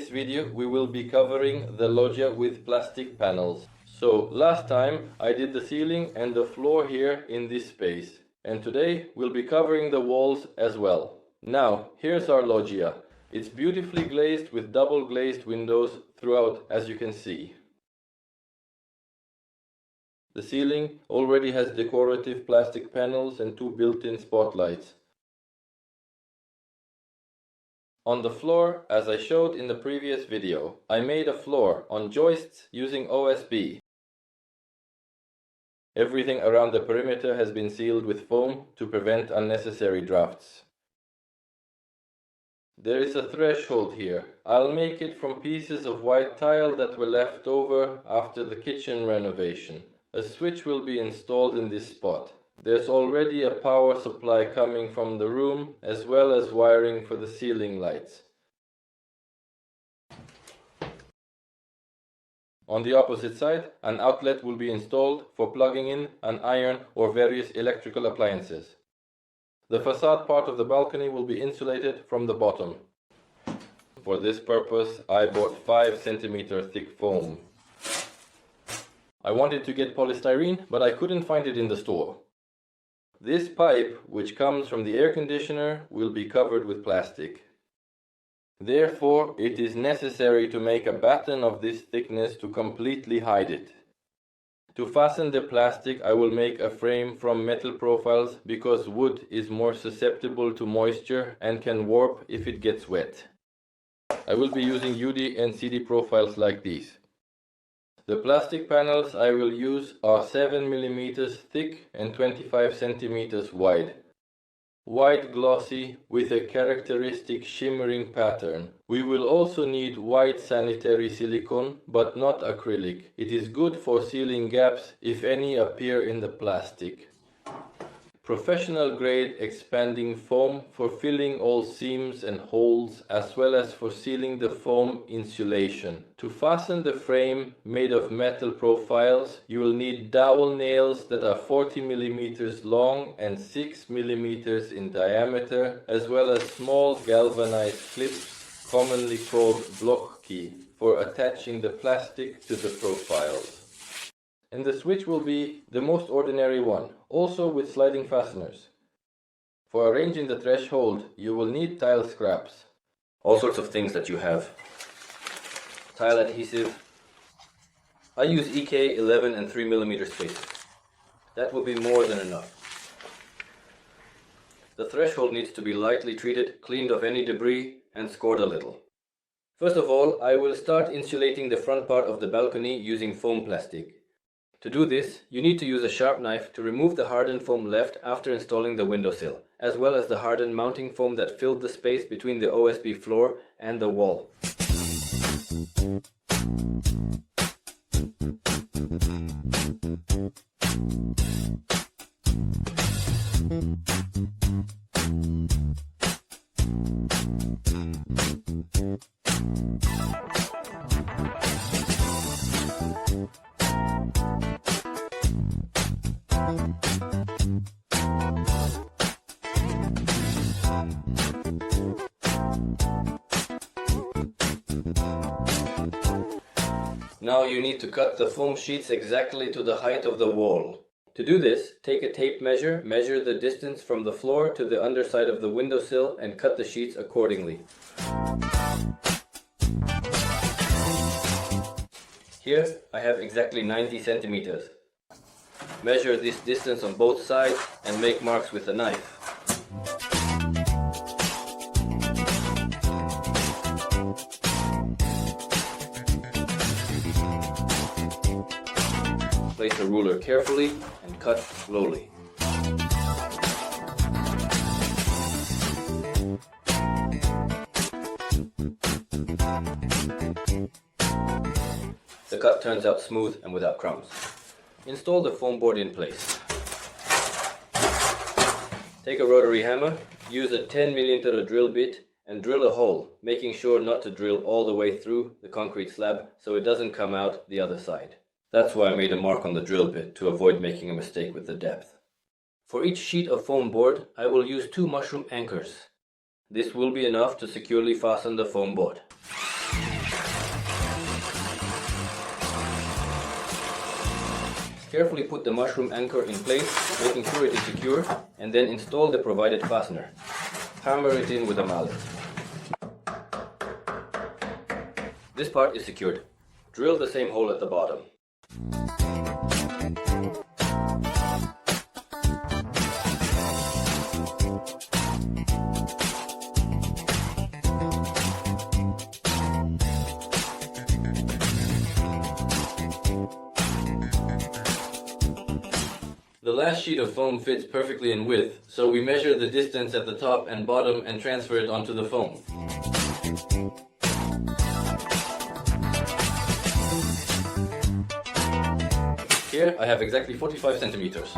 this video we will be covering the loggia with plastic panels. So last time I did the ceiling and the floor here in this space, and today we'll be covering the walls as well. Now here's our loggia. It's beautifully glazed with double glazed windows throughout, as you can see. The ceiling already has decorative plastic panels and two built-in spotlights. On the floor, as I showed in the previous video, I made a floor on joists using OSB. Everything around the perimeter has been sealed with foam to prevent unnecessary drafts. There is a threshold here. I'll make it from pieces of white tile that were left over after the kitchen renovation. A switch will be installed in this spot. There's already a power supply coming from the room, as well as wiring for the ceiling lights. On the opposite side, an outlet will be installed for plugging in an iron or various electrical appliances. The facade part of the balcony will be insulated from the bottom. For this purpose, I bought 5 cm thick foam. I wanted to get polystyrene, but I couldn't find it in the store. This pipe, which comes from the air conditioner, will be covered with plastic. Therefore, it is necessary to make a batten of this thickness to completely hide it. To fasten the plastic, I will make a frame from metal profiles because wood is more susceptible to moisture and can warp if it gets wet. I will be using UD and CD profiles like these. The plastic panels I will use are 7 mm thick and 25 cm wide. White glossy with a characteristic shimmering pattern. We will also need white sanitary silicone, but not acrylic. It is good for sealing gaps if any appear in the plastic. Professional grade expanding foam for filling all seams and holes, as well as for sealing the foam insulation. To fasten the frame made of metal profiles, you will need dowel nails that are 40 mm long and 6 mm in diameter, as well as small galvanized clips, commonly called block key, for attaching the plastic to the profiles. And the switch will be the most ordinary one, also with sliding fasteners. For arranging the threshold, you will need tile scraps. All sorts of things that you have. Tile adhesive. I use EK 11 and 3 mm spacers. That will be more than enough. The threshold needs to be lightly treated, cleaned of any debris, and scored a little. First of all, I will start insulating the front part of the balcony using foam plastic. To do this, you need to use a sharp knife to remove the hardened foam left after installing the windowsill, as well as the hardened mounting foam that filled the space between the OSB floor and the wall. Now you need to cut the foam sheets exactly to the height of the wall. To do this, take a tape measure, measure the distance from the floor to the underside of the windowsill and cut the sheets accordingly. Here I have exactly 90 centimeters. Measure this distance on both sides and make marks with a knife. Place the ruler carefully and cut slowly. The cut turns out smooth and without crumbs. Install the foam board in place. Take a rotary hammer, use a 10 mm drill bit and drill a hole, making sure not to drill all the way through the concrete slab so it doesn't come out the other side. That's why I made a mark on the drill bit, to avoid making a mistake with the depth. For each sheet of foam board, I will use 2 mushroom anchors. This will be enough to securely fasten the foam board. Carefully put the mushroom anchor in place, making sure it is secure, and then install the provided fastener. Hammer it in with a mallet. This part is secured. Drill the same hole at the bottom. The last sheet of foam fits perfectly in width, so we measure the distance at the top and bottom and transfer it onto the foam. Here I have exactly 45 centimeters.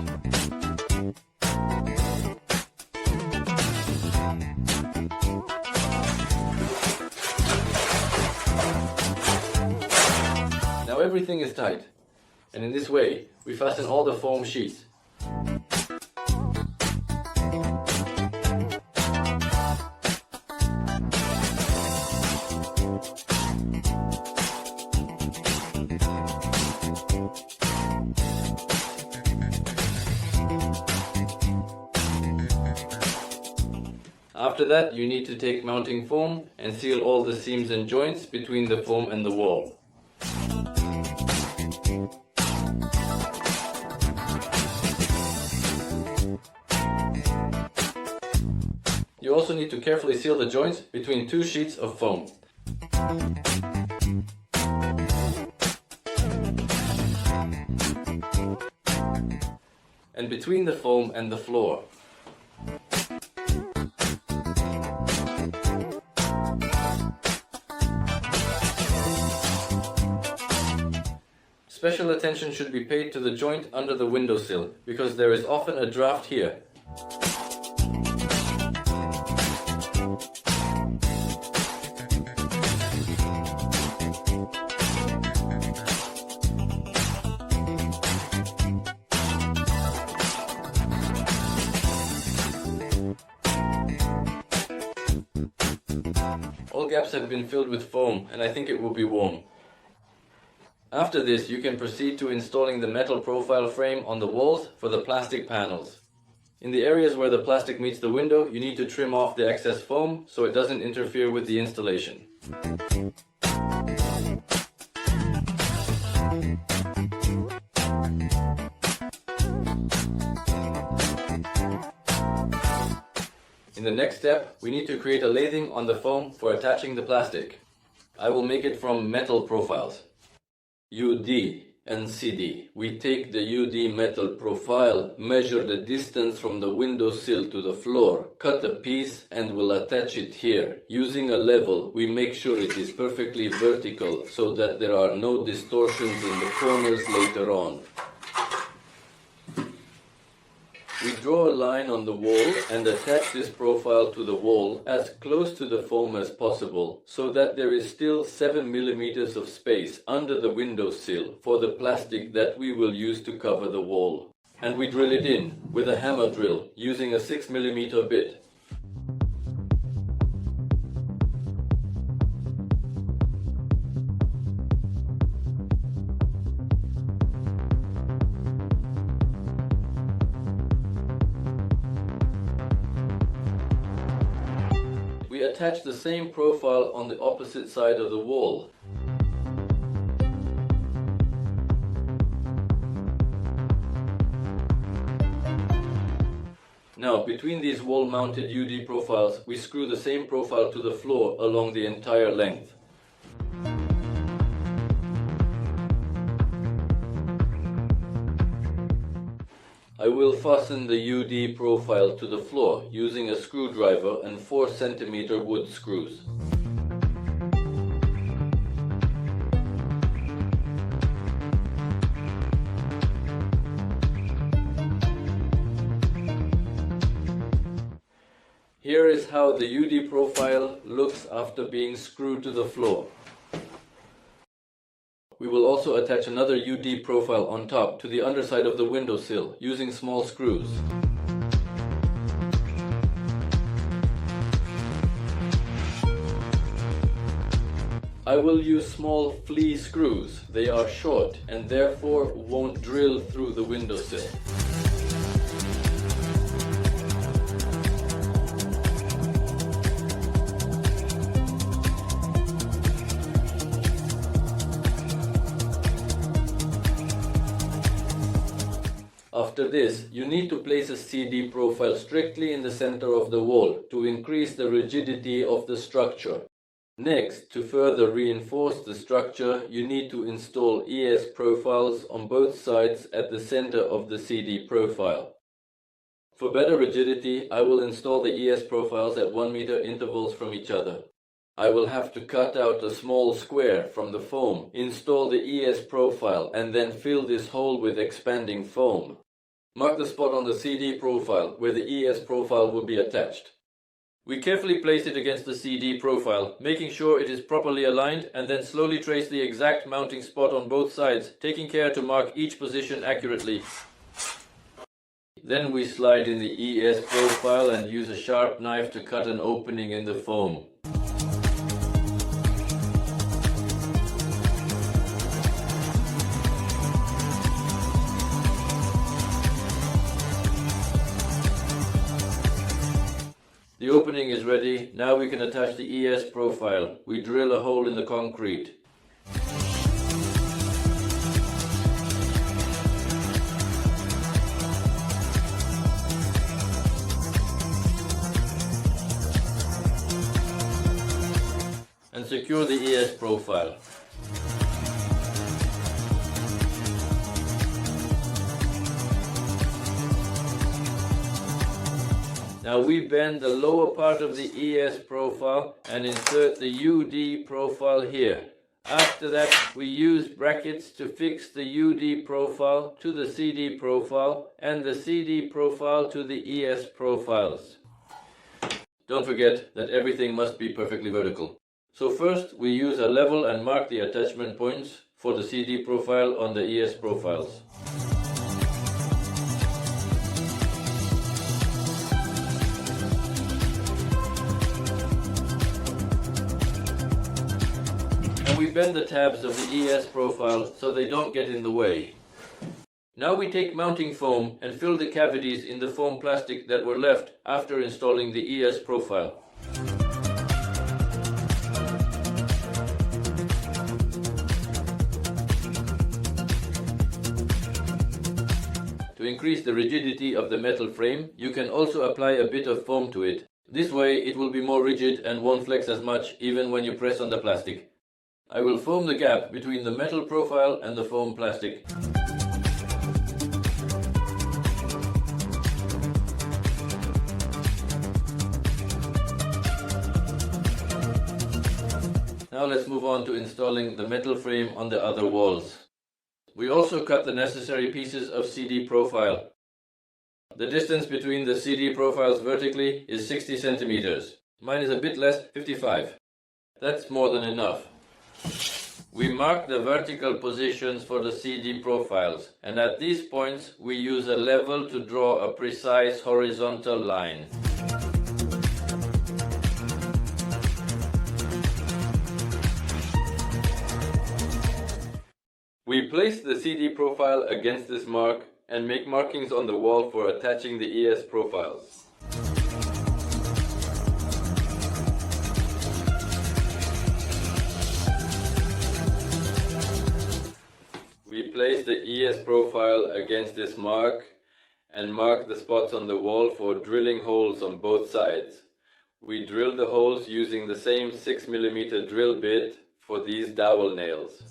Now everything is tight, and in this way we fasten all the foam sheets. After that, you need to take mounting foam and seal all the seams and joints between the foam and the wall. You also need to carefully seal the joints between two sheets of foam. And between the foam and the floor. Special attention should be paid to the joint under the windowsill, because there is often a draft here. All gaps have been filled with foam, and I think it will be warm. After this, you can proceed to installing the metal profile frame on the walls for the plastic panels. In the areas where the plastic meets the window, you need to trim off the excess foam so it doesn't interfere with the installation. In the next step, we need to create a lathing on the foam for attaching the plastic. I will make it from metal profiles. UD and CD. We take the UD metal profile, measure the distance from the windowsill to the floor, cut a piece and will attach it here. Using a level, we make sure it is perfectly vertical so that there are no distortions in the corners later on. We draw a line on the wall and attach this profile to the wall as close to the foam as possible, so that there is still 7 millimeters of space under the windowsill for the plastic that we will use to cover the wall. And we drill it in with a hammer drill using a 6 millimeter bit. We attach the same profile on the opposite side of the wall. Now, between these wall-mounted UD profiles, we screw the same profile to the floor along the entire length. I will fasten the UD profile to the floor using a screwdriver and 4 cm wood screws. Here is how the UD profile looks after being screwed to the floor. We will also attach another UD profile on top to the underside of the windowsill using small screws. I will use small flea screws. They are short and therefore won't drill through the windowsill. After this, you need to place a CD profile strictly in the center of the wall to increase the rigidity of the structure. Next, to further reinforce the structure, you need to install ES profiles on both sides at the center of the CD profile. For better rigidity, I will install the ES profiles at 1 meter intervals from each other. I will have to cut out a small square from the foam, install the ES profile, and then fill this hole with expanding foam. Mark the spot on the CD profile where the ES profile will be attached. We carefully place it against the CD profile, making sure it is properly aligned, and then slowly trace the exact mounting spot on both sides, taking care to mark each position accurately. Then we slide in the ES profile and use a sharp knife to cut an opening in the foam. The opening is ready. Now we can attach the ES profile. We drill a hole in the concrete. And secure the ES profile. Now we bend the lower part of the ES profile and insert the UD profile here. After that, we use brackets to fix the UD profile to the CD profile and the CD profile to the ES profiles. Don't forget that everything must be perfectly vertical. So first, we use a level and mark the attachment points for the CD profile on the ES profiles. We bend the tabs of the ES profile so they don't get in the way. Now we take mounting foam and fill the cavities in the foam plastic that were left after installing the ES profile. To increase the rigidity of the metal frame, you can also apply a bit of foam to it. This way it will be more rigid and won't flex as much even when you press on the plastic. I will foam the gap between the metal profile and the foam plastic. Now let's move on to installing the metal frame on the other walls. We also cut the necessary pieces of CD profile. The distance between the CD profiles vertically is 60 centimeters. Mine is a bit less, 55. That's more than enough. We mark the vertical positions for the CD profiles, and at these points we use a level to draw a precise horizontal line. We place the CD profile against this mark and make markings on the wall for attaching the ES profiles. We place the ES profile against this mark and mark the spots on the wall for drilling holes on both sides. We drill the holes using the same 6 mm drill bit for these dowel nails.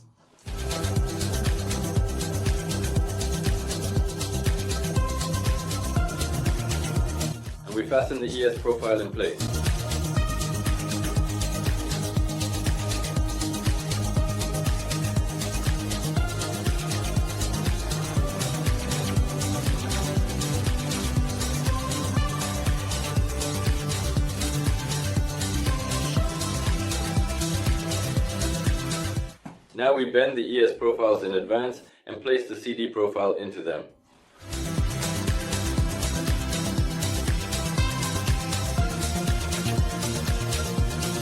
And we fasten the ES profile in place. Now we bend the ES profiles in advance and place the CD profile into them.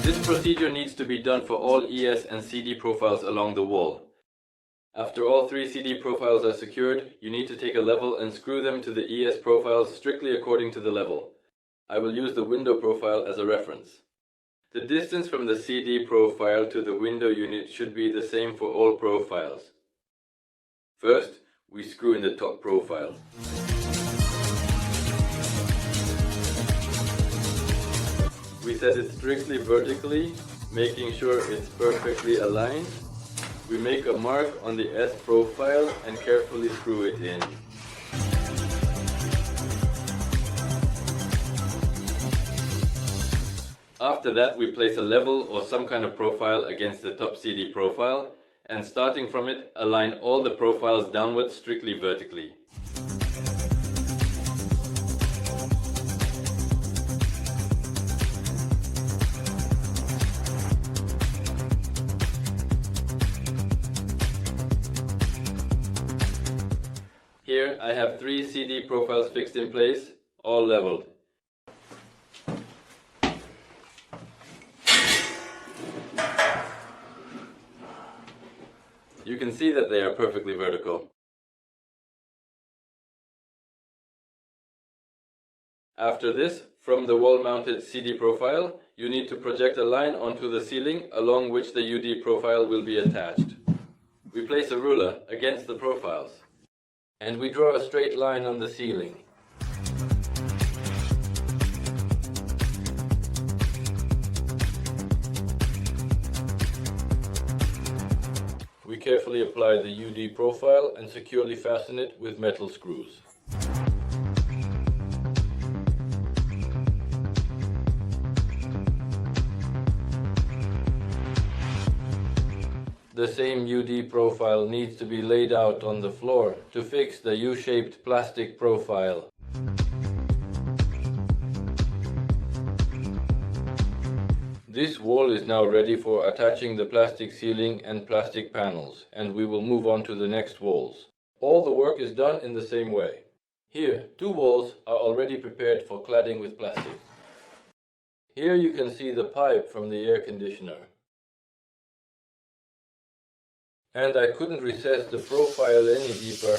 This procedure needs to be done for all ES and CD profiles along the wall. After all 3 CD profiles are secured, you need to take a level and screw them to the ES profiles strictly according to the level. I will use the window profile as a reference. The distance from the CD profile to the window unit should be the same for all profiles. First, we screw in the top profile. We set it strictly vertically, making sure it's perfectly aligned. We make a mark on the S profile and carefully screw it in. After that, we place a level or some kind of profile against the top CD profile, and starting from it, align all the profiles downwards strictly vertically. Here I have 3 CD profiles fixed in place, all leveled. You can see that they are perfectly vertical. After this, from the wall-mounted CD profile, you need to project a line onto the ceiling along which the UD profile will be attached. We place a ruler against the profiles, and we draw a straight line on the ceiling. We carefully apply the UD profile and securely fasten it with metal screws. The same UD profile needs to be laid out on the floor to fix the U-shaped plastic profile. This wall is now ready for attaching the plastic ceiling and plastic panels, and we will move on to the next walls. All the work is done in the same way. Here, 2 walls are already prepared for cladding with plastic. Here you can see the pipe from the air conditioner. And I couldn't recess the profile any deeper,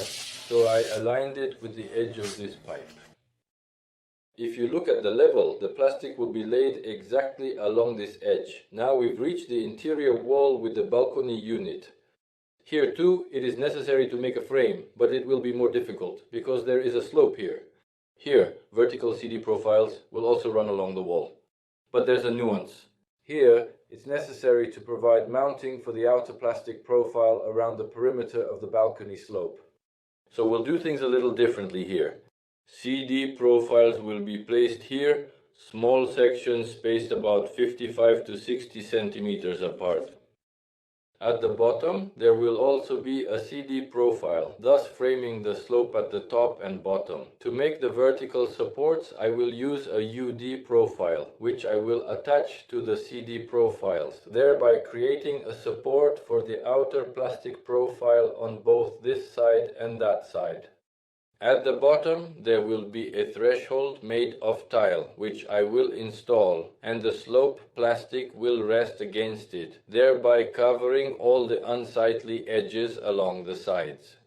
so I aligned it with the edge of this pipe. If you look at the level, the plastic will be laid exactly along this edge. Now we've reached the interior wall with the balcony unit. Here too, it is necessary to make a frame, but it will be more difficult, because there is a slope here. Here, vertical CD profiles will also run along the wall. But there's a nuance. Here, it's necessary to provide mounting for the outer plastic profile around the perimeter of the balcony slope. So we'll do things a little differently here. CD profiles will be placed here, small sections spaced about 55 to 60 centimeters apart. At the bottom, there will also be a CD profile, thus framing the slope at the top and bottom. To make the vertical supports, I will use a UD profile, which I will attach to the CD profiles, thereby creating a support for the outer plastic profile on both this side and that side. At the bottom, there will be a threshold made of tile, which I will install, and the slope plastic will rest against it, thereby covering all the unsightly edges along the sides.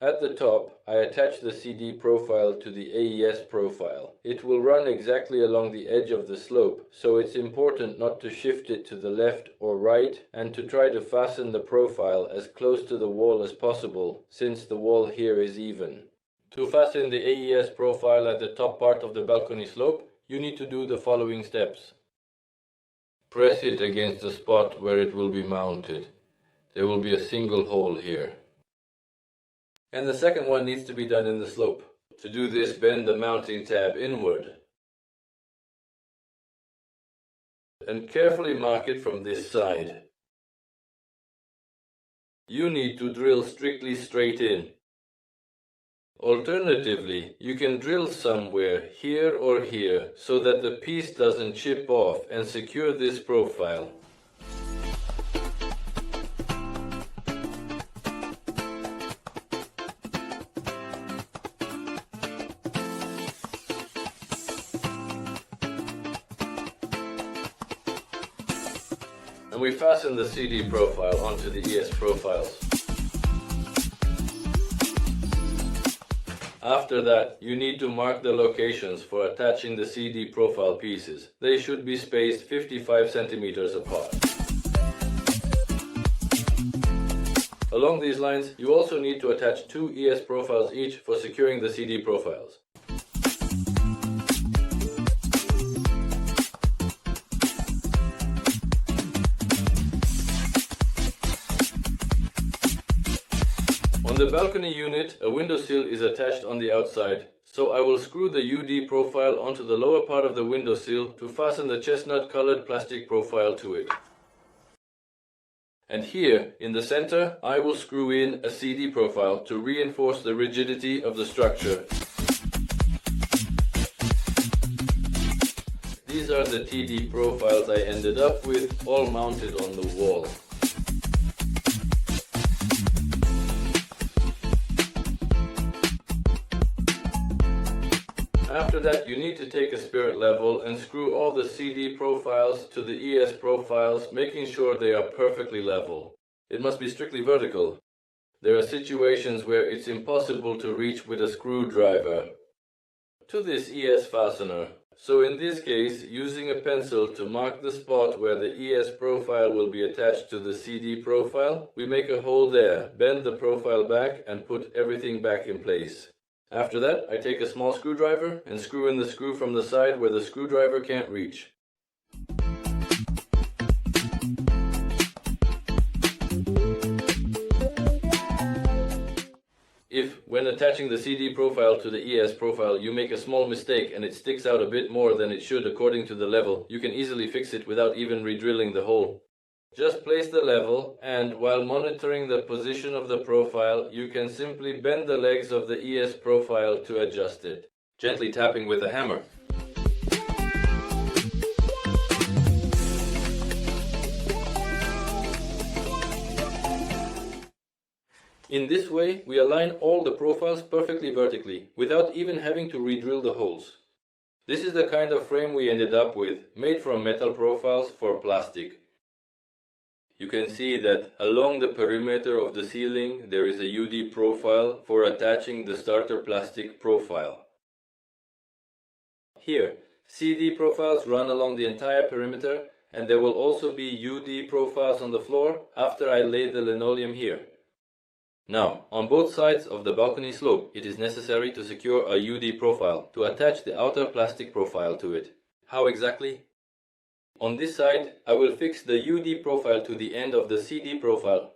At the top, I attach the CD profile to the AES profile. It will run exactly along the edge of the slope, so it's important not to shift it to the left or right, and to try to fasten the profile as close to the wall as possible, since the wall here is even. To fasten the AES profile at the top part of the balcony slope, you need to do the following steps. Press it against the spot where it will be mounted. There will be a single hole here. And the second one needs to be done in the slope. To do this, bend the mounting tab inward. And carefully mark it from this side. You need to drill strictly straight in. Alternatively, you can drill somewhere here or here so that the piece doesn't chip off, and secure this profile. and we fasten the CD profile onto the ES profiles. After that, you need to mark the locations for attaching the CD profile pieces. They should be spaced 55 centimeters apart. Along these lines, you also need to attach 2 ES profiles each for securing the CD profiles. On the balcony unit, a window sill is attached on the outside, so I will screw the UD profile onto the lower part of the window sill to fasten the chestnut colored plastic profile to it. And here, in the center, I will screw in a CD profile to reinforce the rigidity of the structure. These are the TD profiles I ended up with, all mounted on the wall. After that, you need to take a spirit level and screw all the CD profiles to the ES profiles, making sure they are perfectly level. It must be strictly vertical. There are situations where it's impossible to reach with a screwdriver to this ES fastener. So in this case, using a pencil to mark the spot where the ES profile will be attached to the CD profile, we make a hole there, bend the profile back and put everything back in place. After that, I take a small screwdriver and screw in the screw from the side where the screwdriver can't reach. If, when attaching the CD profile to the ES profile, you make a small mistake and it sticks out a bit more than it should according to the level, you can easily fix it without even re-drilling the hole. Just place the level, and while monitoring the position of the profile, you can simply bend the legs of the ES profile to adjust it, gently tapping with a hammer. In this way, we align all the profiles perfectly vertically, without even having to re-drill the holes. This is the kind of frame we ended up with, made from metal profiles for plastic. You can see that along the perimeter of the ceiling there is a UD profile for attaching the starter plastic profile. Here, CD profiles run along the entire perimeter, and there will also be UD profiles on the floor after I lay the linoleum here. Now, on both sides of the balcony slope, it is necessary to secure a UD profile to attach the outer plastic profile to it. How exactly? On this side, I will fix the UD profile to the end of the CD profile.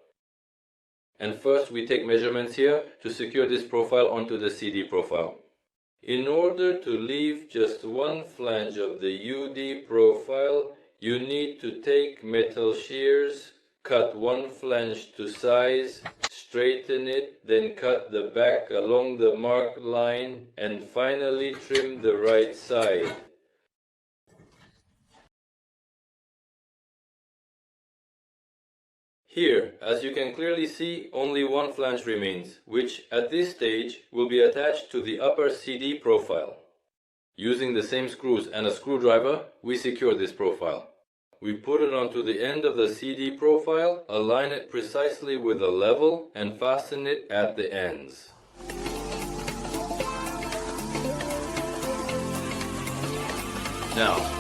And first we take measurements here to secure this profile onto the CD profile. In order to leave just one flange of the UD profile, you need to take metal shears, cut one flange to size, straighten it, then cut the back along the marked line, and finally trim the right side. Here, as you can clearly see, only one flange remains, which at this stage will be attached to the upper CD profile. Using the same screws and a screwdriver, we secure this profile. We put it onto the end of the CD profile, align it precisely with a level, and fasten it at the ends. Now,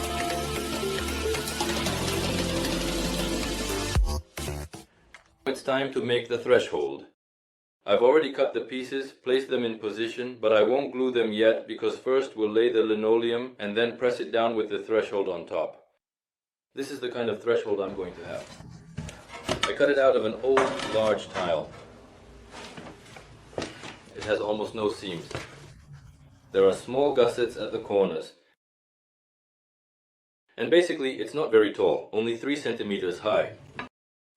it's time to make the threshold. I've already cut the pieces, placed them in position, but I won't glue them yet because first we'll lay the linoleum and then press it down with the threshold on top. This is the kind of threshold I'm going to have. I cut it out of an old large tile. It has almost no seams. There are small gussets at the corners. And basically it's not very tall, only 3 centimeters high.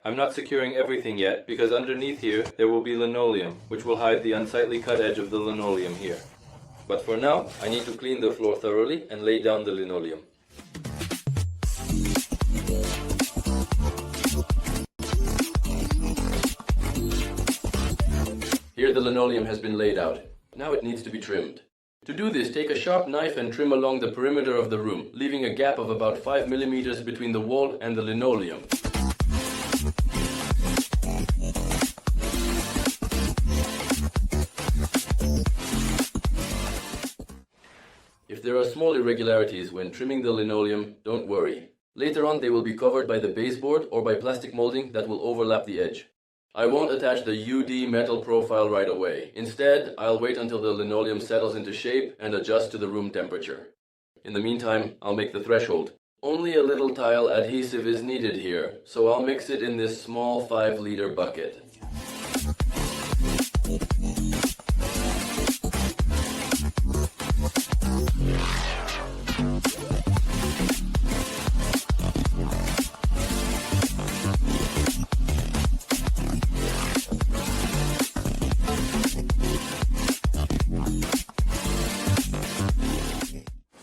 I'm not securing everything yet because underneath here there will be linoleum, which will hide the unsightly cut edge of the linoleum here. But for now, I need to clean the floor thoroughly and lay down the linoleum. Here the linoleum has been laid out. Now it needs to be trimmed. To do this, take a sharp knife and trim along the perimeter of the room, leaving a gap of about 5 millimeters between the wall and the linoleum. If there are small irregularities when trimming the linoleum, don't worry. Later on they will be covered by the baseboard or by plastic molding that will overlap the edge. I won't attach the UD metal profile right away. Instead, I'll wait until the linoleum settles into shape and adjust to the room temperature. In the meantime, I'll make the threshold. Only a little tile adhesive is needed here, so I'll mix it in this small 5-liter bucket.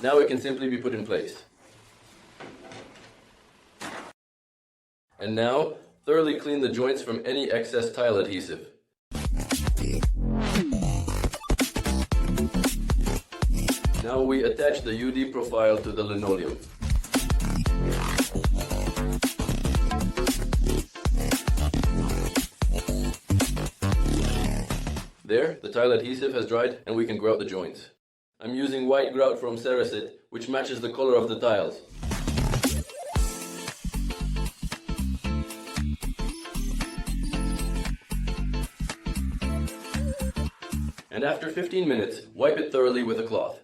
Now it can simply be put in place. And now, thoroughly clean the joints from any excess tile adhesive. Now we attach the UD profile to the linoleum. There, the tile adhesive has dried and we can grout the joints. I'm using white grout from Ceresit, which matches the color of the tiles. And after 15 minutes, wipe it thoroughly with a cloth.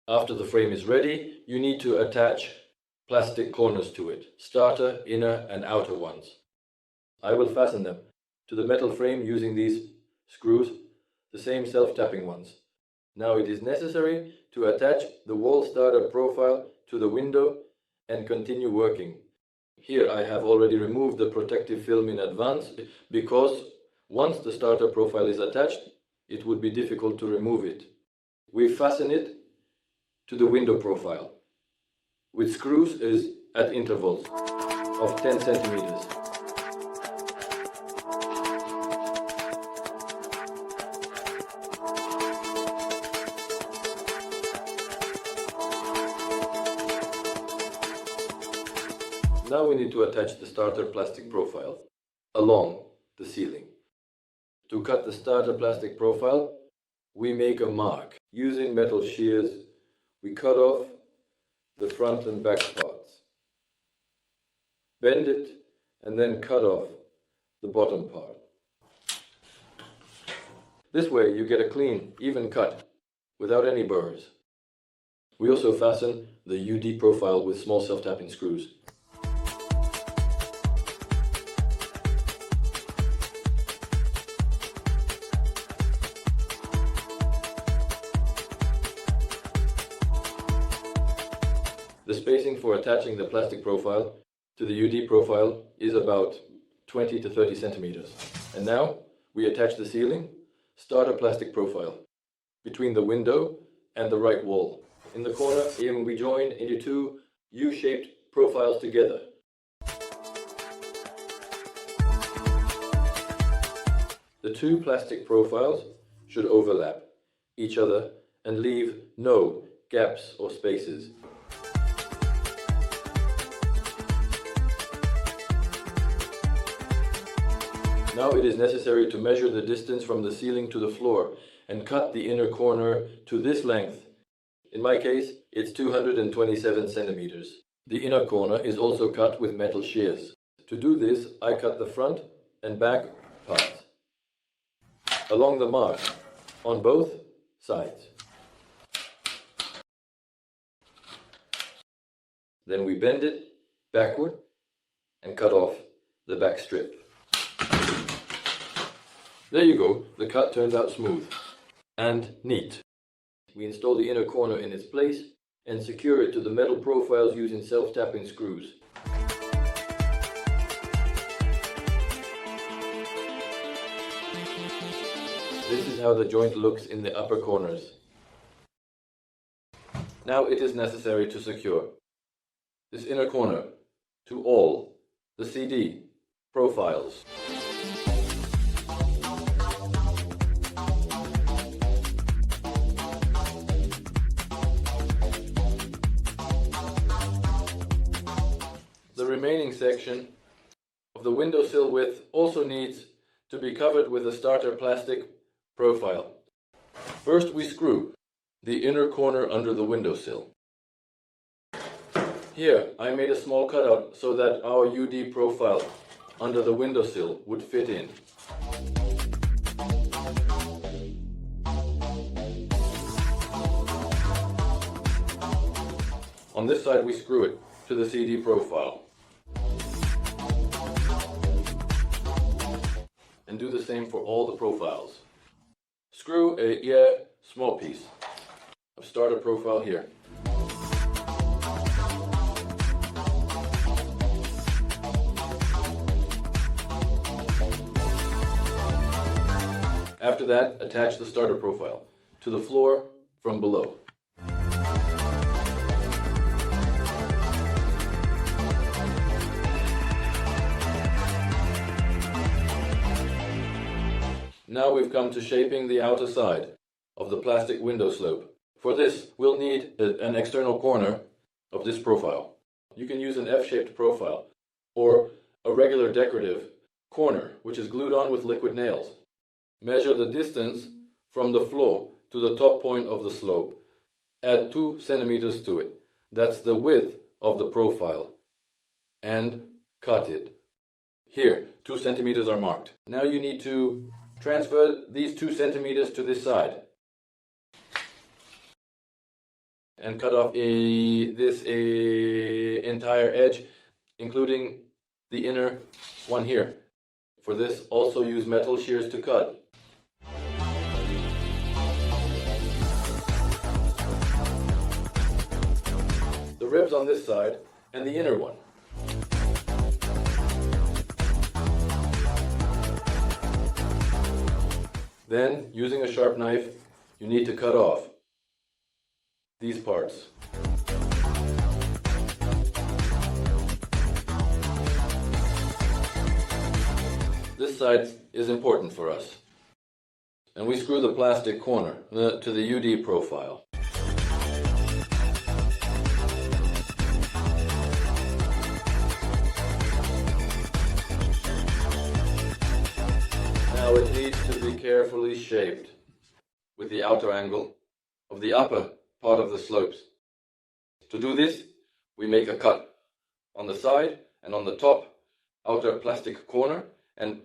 After the frame is ready, you need to attach plastic corners to it, starter, inner and outer ones. I will fasten them to the metal frame using these screws, the same self-tapping ones. Now it is necessary to attach the wall starter profile to the window and continue working. Here I have already removed the protective film in advance because once the starter profile is attached, it would be difficult to remove it. We fasten it to the window profile with screws at intervals of 10 centimeters. Now we need to attach the starter plastic profile along the ceiling. To cut the starter plastic profile, we make a mark. Using metal shears, we cut off the front and back parts, bend it, and then cut off the bottom part. This way you get a clean, even cut, without any burrs. We also fasten the UD profile with small self-tapping screws. The spacing for attaching the plastic profile to the UD profile is about 20 to 30 centimeters. And now we attach the ceiling, starter plastic profile, between the window and the right wall. In the corner, we join into two U-shaped profiles together. The two plastic profiles should overlap each other and leave no gaps or spaces. Now it is necessary to measure the distance from the ceiling to the floor and cut the inner corner to this length. In my case, it's 227 centimeters. The inner corner is also cut with metal shears. To do this, I cut the front and back parts along the mark on both sides. Then we bend it backward and cut off the back strip. There you go, the cut turned out smooth and neat. We install the inner corner in its place and secure it to the metal profiles using self-tapping screws. This is how the joint looks in the upper corners. Now it is necessary to secure this inner corner to all the CD profiles. remaining section of the windowsill width also needs to be covered with a starter plastic profile. First we screw the inner corner under the windowsill. Here I made a small cutout so that our UD profile under the windowsill would fit in. On this side we screw it to the CD profile. And do the same for all the profiles. Screw a small piece of starter profile here. After that, attach the starter profile to the floor from below. Now we've come to shaping the outer side of the plastic window slope. For this, we'll need an external corner of this profile. You can use an F-shaped profile or a regular decorative corner, which is glued on with liquid nails. Measure the distance from the floor to the top point of the slope. Add 2 centimeters to it. That's the width of the profile. And cut it. Here, 2 centimeters are marked. Now you need to transfer these 2 centimeters to this side. And cut off this entire edge, including the inner one here. For this, also use metal shears to cut. The ribs on this side and the inner one. Then, using a sharp knife, you need to cut off these parts. This side is important for us. And we screw the plastic corner to the UD profile. Now it needs to be carefully shaped with the outer angle of the upper part of the slopes. To do this, we make a cut on the side and on the top outer plastic corner and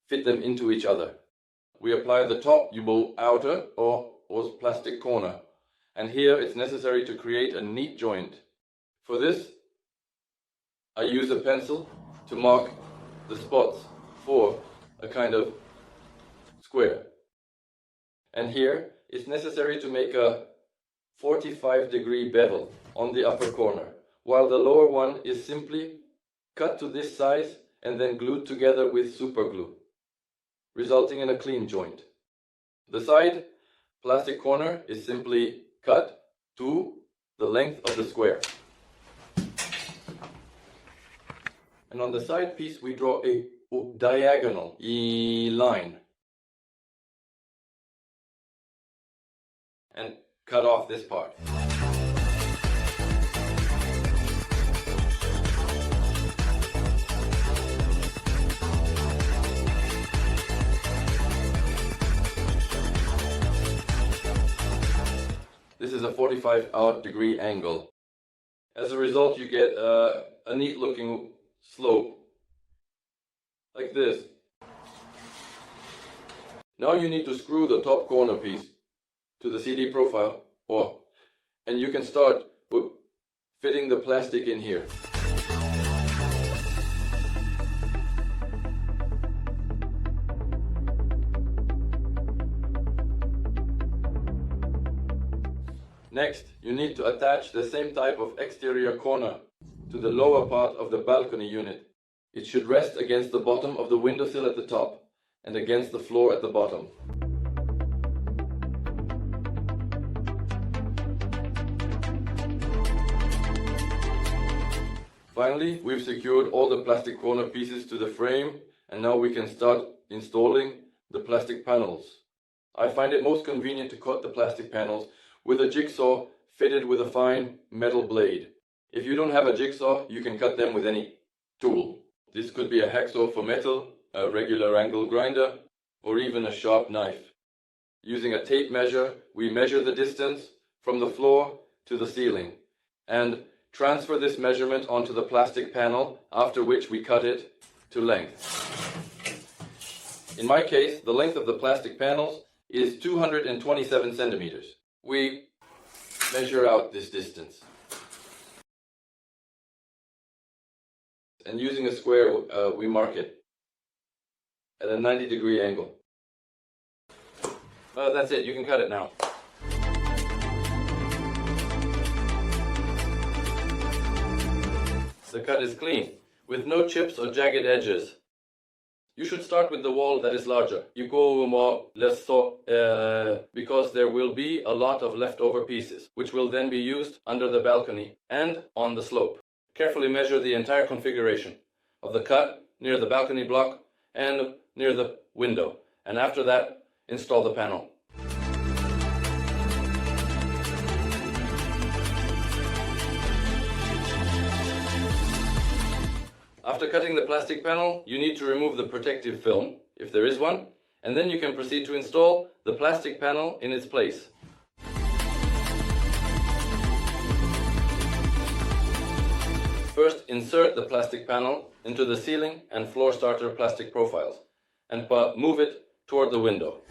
fit them into each other. We apply the top outer or plastic corner, and here it's necessary to create a neat joint. For this, I use a pencil to mark the spots for a kind of square. And here it's necessary to make a 45-degree bevel on the upper corner, while the lower one is simply cut to this size and then glued together with super glue, resulting in a clean joint. The side plastic corner is simply cut to the length of the square. And on the side piece we draw a diagonal line and cut off this part. This is a 45-degree angle. As a result, you get a neat looking slope, like this. Now you need to screw the top corner piece to the CD profile, and you can start fitting the plastic in here. Next, you need to attach the same type of exterior corner to the lower part of the balcony unit. It should rest against the bottom of the windowsill at the top and against the floor at the bottom. Finally, we've secured all the plastic corner pieces to the frame, and now we can start installing the plastic panels. I find it most convenient to cut the plastic panels with a jigsaw fitted with a fine metal blade. If you don't have a jigsaw, you can cut them with any tool. This could be a hacksaw for metal, a regular angle grinder, or even a sharp knife. Using a tape measure, we measure the distance from the floor to the ceiling and transfer this measurement onto the plastic panel, after which we cut it to length. In my case, the length of the plastic panels is 227 centimeters. We measure out this distance. And using a square, we mark it at a 90-degree angle. That's it, you can cut it now. The cut is clean, with no chips or jagged edges. You should start with the wall that is larger. You go more less so, because there will be a lot of leftover pieces, which will then be used under the balcony and on the slope. Carefully measure the entire configuration of the cut near the balcony block and near the window, and after that, install the panel. After cutting the plastic panel, you need to remove the protective film, if there is one, and then you can proceed to install the plastic panel in its place. First, insert the plastic panel into the ceiling and floor starter plastic profiles, and move it toward the window.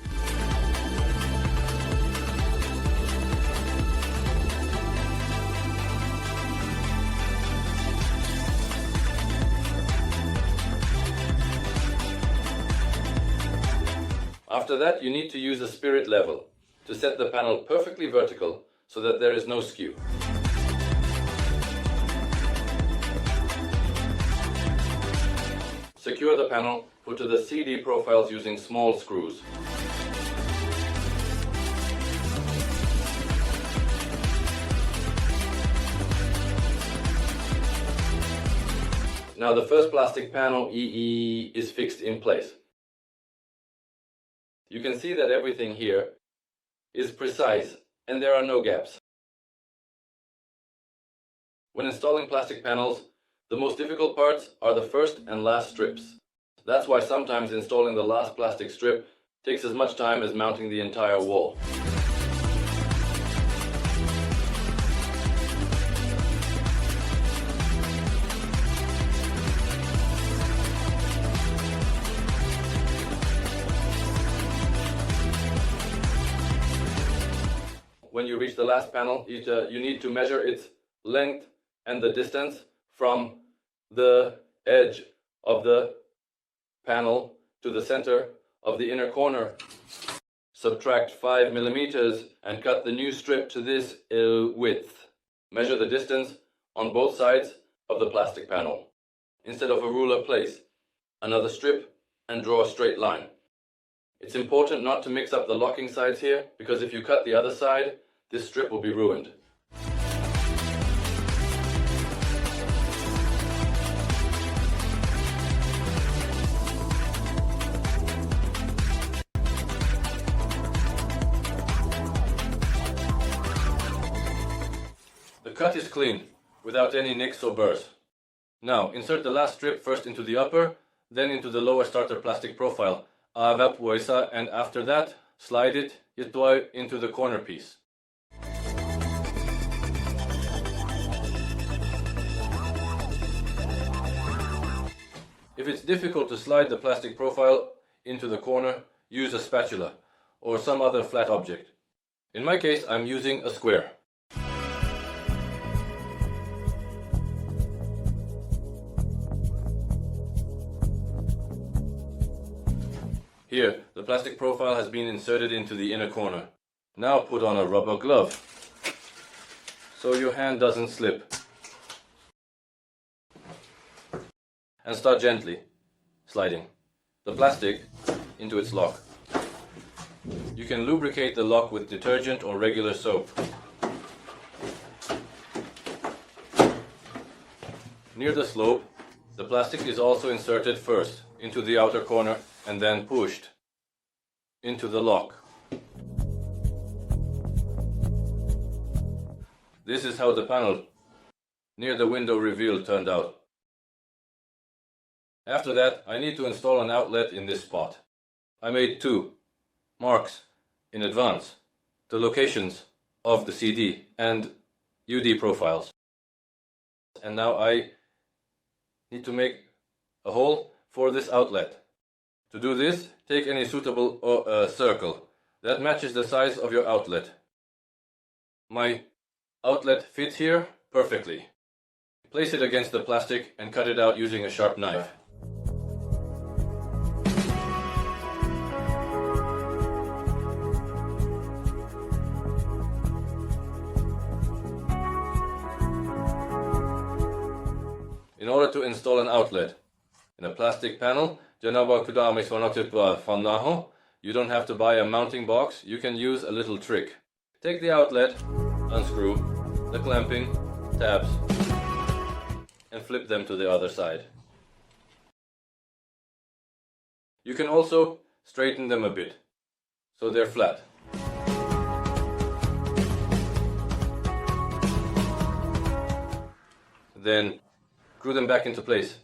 After that, you need to use a spirit level to set the panel perfectly vertical so that there is no skew. Secure the panel put to the CD profiles using small screws. Now the first plastic panel EE is fixed in place. You can see that everything here is precise and there are no gaps. When installing plastic panels, the most difficult parts are the first and last strips. That's why sometimes installing the last plastic strip takes as much time as mounting the entire wall. When you reach the last panel, you need to measure its length and the distance from the edge of the panel to the center of the inner corner. Subtract 5 millimeters and cut the new strip to this width. Measure the distance on both sides of the plastic panel. Instead of a ruler, place another strip and draw a straight line. It's important not to mix up the locking sides here, because if you cut the other side, this strip will be ruined. The cut is clean, without any nicks or burrs. Now, insert the last strip first into the upper, then into the lower starter plastic profile, and after that, slide it into the corner piece. If it's difficult to slide the plastic profile into the corner, use a spatula or some other flat object. In my case, I'm using a square. Here, the plastic profile has been inserted into the inner corner. Now put on a rubber glove, so your hand doesn't slip. And start gently sliding the plastic into its lock. You can lubricate the lock with detergent or regular soap. Near the slope, the plastic is also inserted first into the outer corner and then pushed into the lock. This is how the panel near the window reveal turned out. After that, I need to install an outlet in this spot. I made 2 marks in advance, the locations of the CD and UD profiles. And now I need to make a hole for this outlet. To do this, take any suitable circle that matches the size of your outlet. My outlet fits here perfectly. Place it against the plastic and cut it out using a sharp knife. In order to install an outlet in a plastic panel, you don't have to buy a mounting box, you can use a little trick. Take the outlet, unscrew the clamping tabs, and flip them to the other side. You can also straighten them a bit, so they're flat. Then screw them back into place.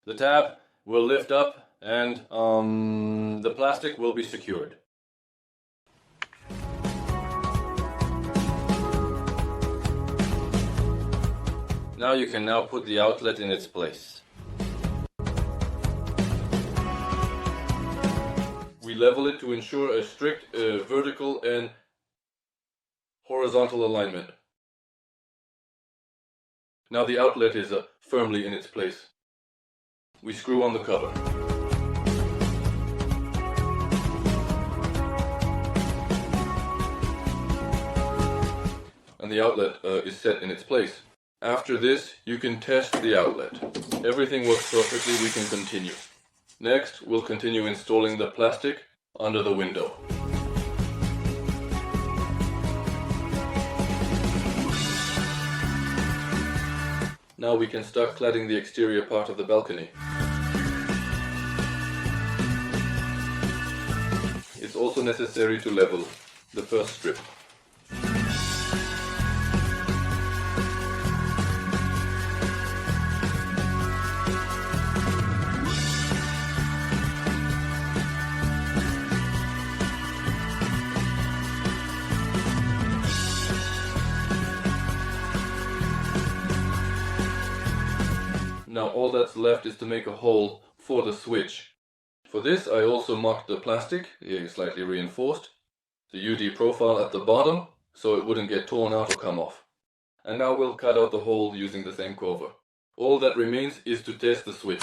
The tab will lift up and the plastic will be secured. Now you can put the outlet in its place. We level it to ensure a strict vertical and horizontal alignment. Now the outlet is firmly in its place. We screw on the cover. And the outlet is set in its place. After this, you can test the outlet. Everything works perfectly, we can continue. Next, we'll continue installing the plastic under the window. Now we can start cladding the exterior part of the balcony. It's also necessary to level the first strip. Now all that's left is to make a hole for the switch. For this I also marked the plastic, slightly reinforced, the UD profile at the bottom so it wouldn't get torn out or come off. And now we'll cut out the hole using the same cover. All that remains is to test the switch.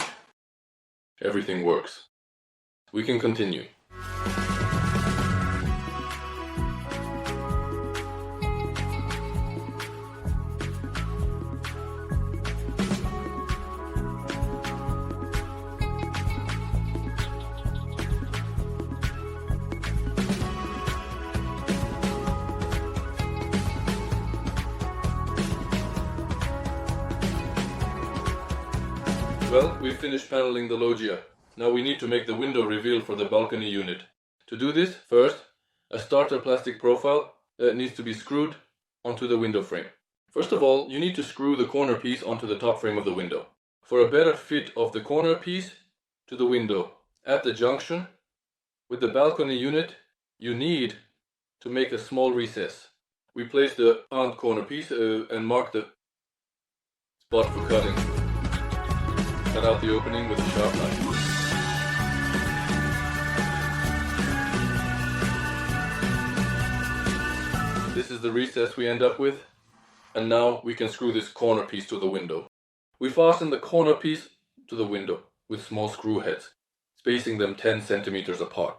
Everything works. We can continue. Well, we've finished paneling the loggia. Now we need to make the window reveal for the balcony unit. To do this, first, a starter plastic profile needs to be screwed onto the window frame. First of all, you need to screw the corner piece onto the top frame of the window. For a better fit of the corner piece to the window at the junction with the balcony unit, you need to make a small recess. We place the round corner piece and mark the spot for cutting. Cut out the opening with a sharp knife. This is the recess we end up with, and now we can screw this corner piece to the window. We fasten the corner piece to the window with small screw heads, spacing them 10 centimeters apart.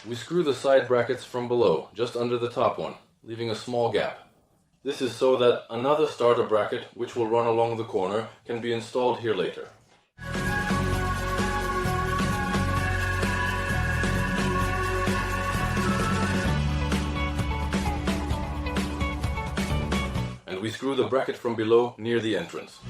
We screw the side brackets from below, just under the top one, leaving a small gap. This is so that another starter bracket, which will run along the corner, can be installed here later. And we screw the bracket from below near the entrance.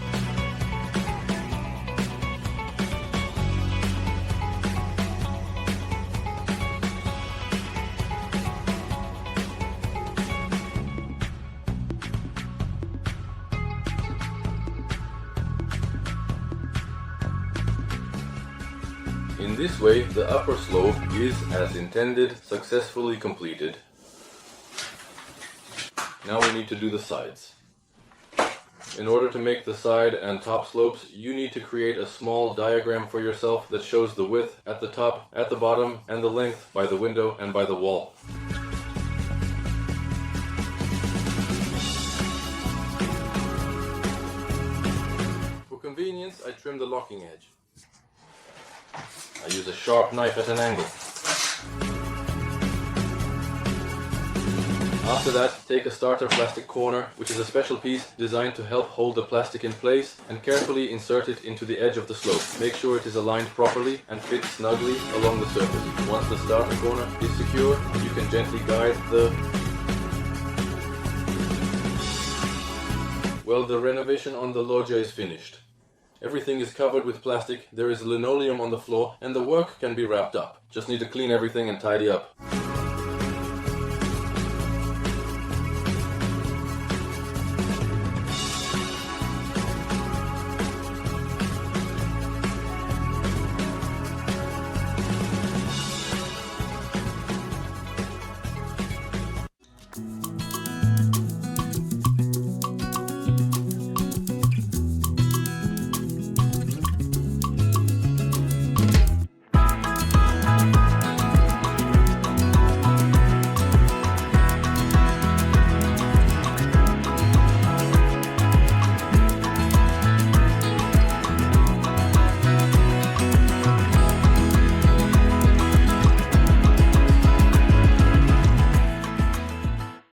In this way, the upper slope is, as intended, successfully completed. Now we need to do the sides. In order to make the side and top slopes, you need to create a small diagram for yourself that shows the width at the top, at the bottom, and the length by the window and by the wall. For convenience, I trim the locking edge. I use a sharp knife at an angle. After that, take a starter plastic corner, which is a special piece designed to help hold the plastic in place, and carefully insert it into the edge of the slope. Make sure it is aligned properly and fits snugly along the surface. Once the starter corner is secure, you can gently guide the... Well, the renovation on the loggia is finished. Everything is covered with plastic, there is linoleum on the floor, and the work can be wrapped up. Just need to clean everything and tidy up.